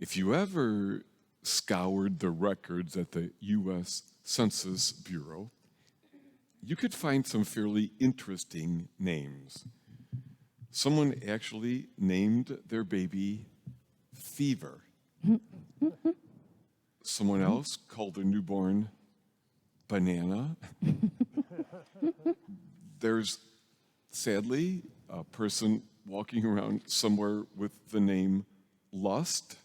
If you ever scoured the records at the U.S. Census Bureau, you could find some fairly interesting names. Someone actually named their baby Fever. Someone else called their newborn Banana. There's, sadly, a person walking around somewhere with the name Lust.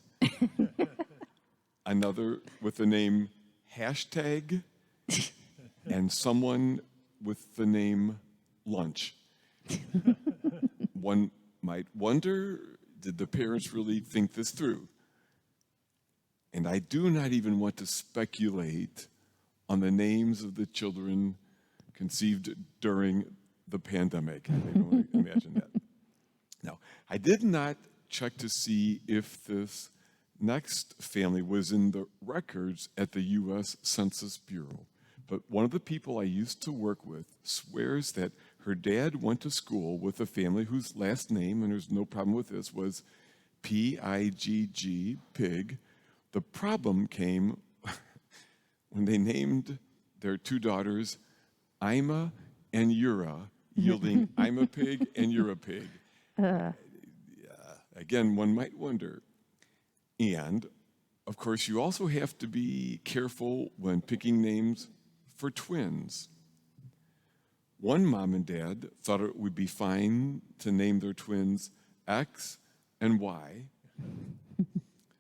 Another with the name Hashtag. And someone with the name Lunch. One might wonder, did the parents really think this through? And I do not even want to speculate on the names of the children conceived during the pandemic. I don't want to imagine that. Now, I did not check to see if this next family was in the records at the U.S. Census Bureau. But one of the people I used to work with swears that her dad went to school with a family whose last name, and there's no problem with this, was P-I-G-G, Pig. The problem came when they named their two daughters Ima and Yura, yielding I'm a pig and you're a pig. Again, one might wonder. And, of course, you also have to be careful when picking names for twins. One mom and dad thought it would be fine to name their twins X and Y.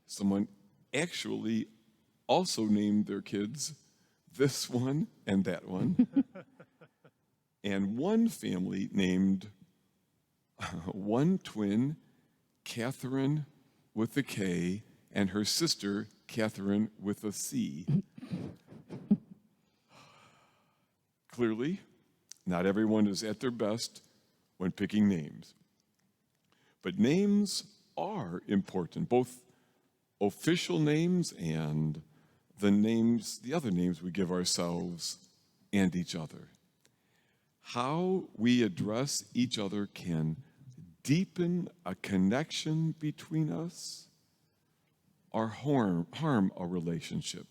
Someone actually also named their kids this one and that one. And one family named one twin Catherine with a K and her sister Catherine with a C. Clearly, not everyone is at their best when picking names. But names are important, both official names and the other names we give ourselves and each other. How we address each other can deepen a connection between us or harm a relationship.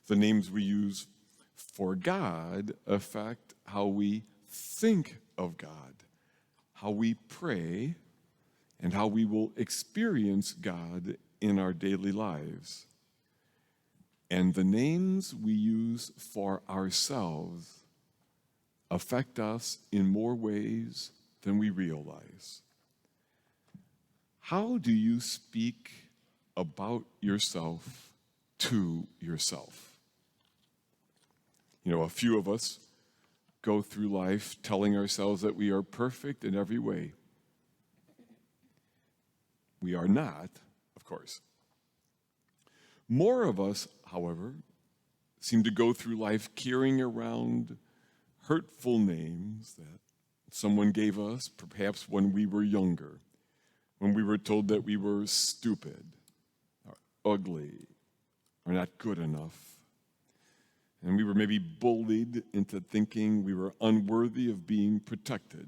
The names we use for God affect how we think of God, how we pray, and how we will experience God in our daily lives. And the names we use for ourselves affect us in more ways than we realize. How do you speak about yourself to yourself? You know, a few of us go through life telling ourselves that we are perfect in every way. We are not, of course. More of us, however, seem to go through life carrying around hurtful names that someone gave us, perhaps when we were younger, when we were told that we were stupid, or ugly, or not good enough. And we were maybe bullied into thinking we were unworthy of being protected,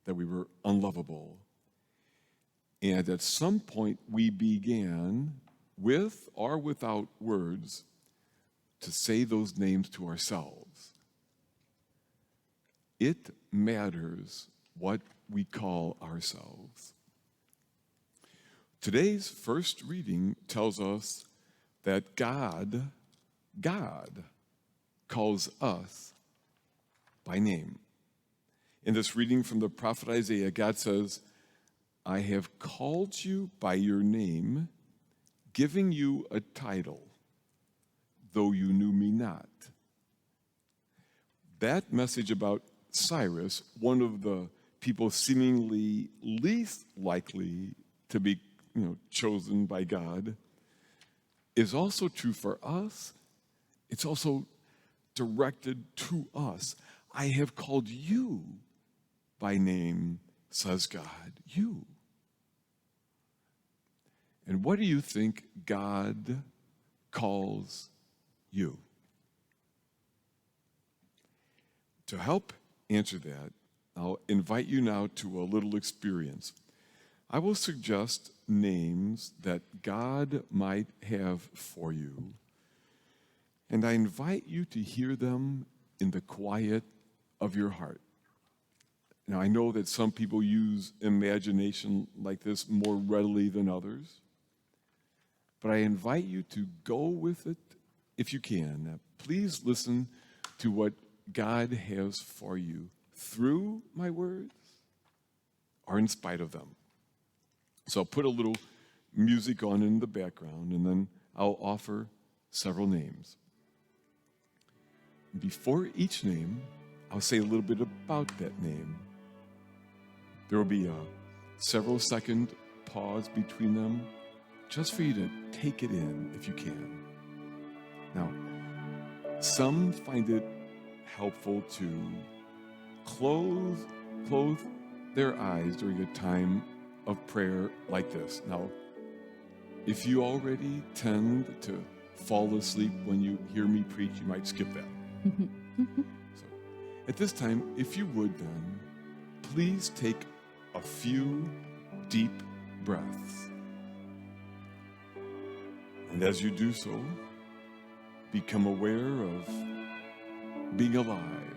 that we were unlovable. And at some point, we began, with or without words, to say those names to ourselves. It matters what we call ourselves. Today's first reading tells us that God calls us by name. In this reading from the prophet Isaiah, God says, I have called you by your name, giving you a title, though you knew me not. That message about Cyrus, one of the people seemingly least likely to be, chosen by God, is also true for us. It's also directed to us. I have called you by name, says God, you. And what do you think God calls you? To help answer that, I'll invite you now to a little experience. I will suggest names that God might have for you, and I invite you to hear them in the quiet of your heart. Now, I know that some people use imagination like this more readily than others, but I invite you to go with it if you can. Now, please listen to what God has for you through my words or in spite of them. So I'll put a little music on in the background, and then I'll offer several names. Before each name, I'll say a little bit about that name. There will be a several second pause between them, just for you to take it in if you can. Now, some find it helpful to close their eyes during a time of prayer like this. Now, if you already tend to fall asleep when you hear me preach, you might skip that. So, at this time, if you would then, please take a few deep breaths. And as you do so, become aware of being alive.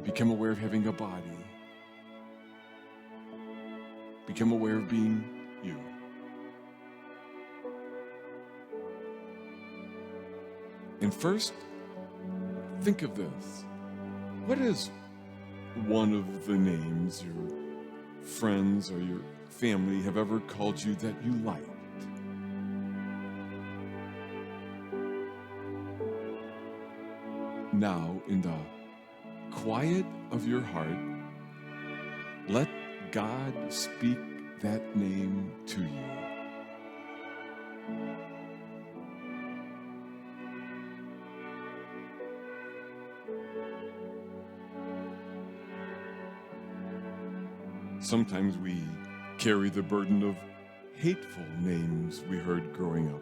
Become aware of having a body. Become aware of being you. And first, think of this. What is one of the names your friends or your family have ever called you that you liked? Now, in the quiet of your heart, let God speak that name to you. Sometimes we carry the burden of hateful names we heard growing up.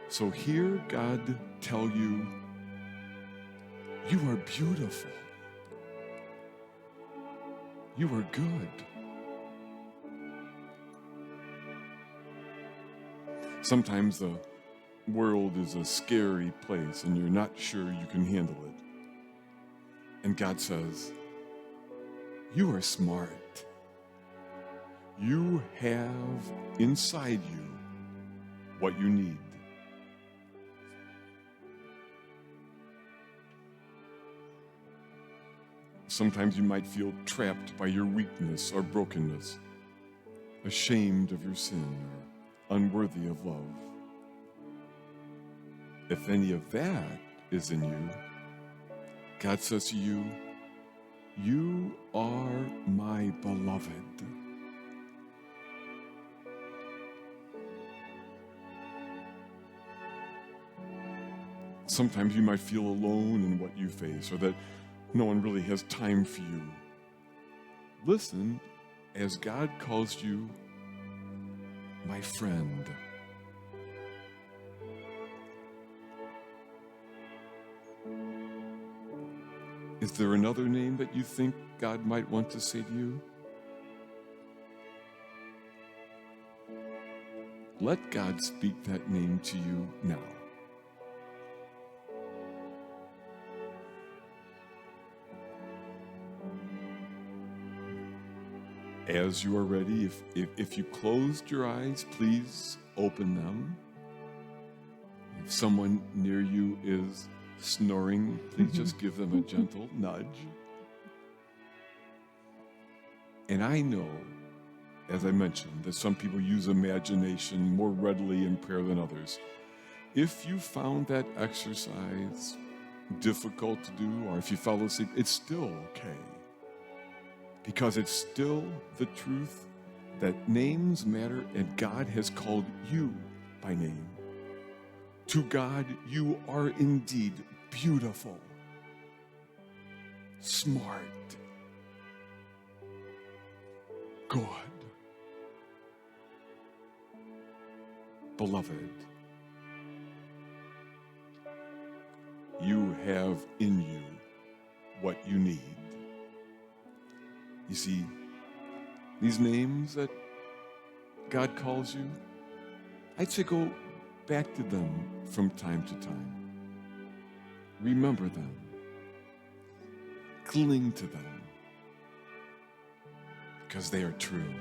So hear God tell you, you are beautiful. You are good. Sometimes the world is a scary place and you're not sure you can handle it. And God says, you are smart. You have inside you what you need. Sometimes you might feel trapped by your weakness or brokenness, ashamed of your sin or unworthy of love. If any of that is in you, God says to you, you are my beloved. Sometimes you might feel alone in what you face, or that no one really has time for you. Listen as God calls you my friend. Is there another name that you think God might want to say to you? Let God speak that name to you now. As you are ready, if you closed your eyes, please open them. If someone near you is snoring, please just give them a gentle nudge. And I know, as I mentioned, that some people use imagination more readily in prayer than others. If you found that exercise difficult to do, or if you fell asleep, it's still okay. Because it's still the truth that names matter and God has called you by name. To God, you are indeed beautiful, smart, good, beloved. You have in you what you need. You see, these names that God calls you, I'd say go back to them from time to time. Remember them. Cling to them because they are true.